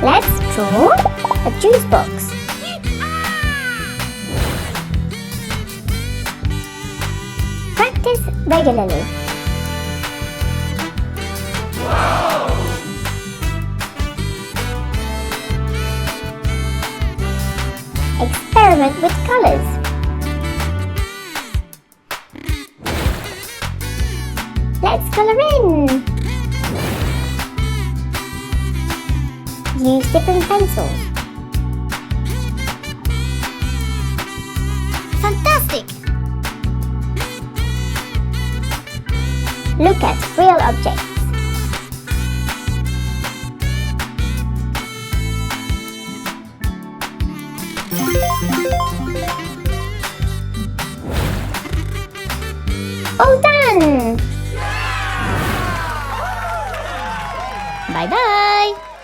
Let's draw a juice box. Practice regularly. Experiment with colors. Let's color in. Use different pencils. Fantastic! Look at real objects. All done! Bye-bye!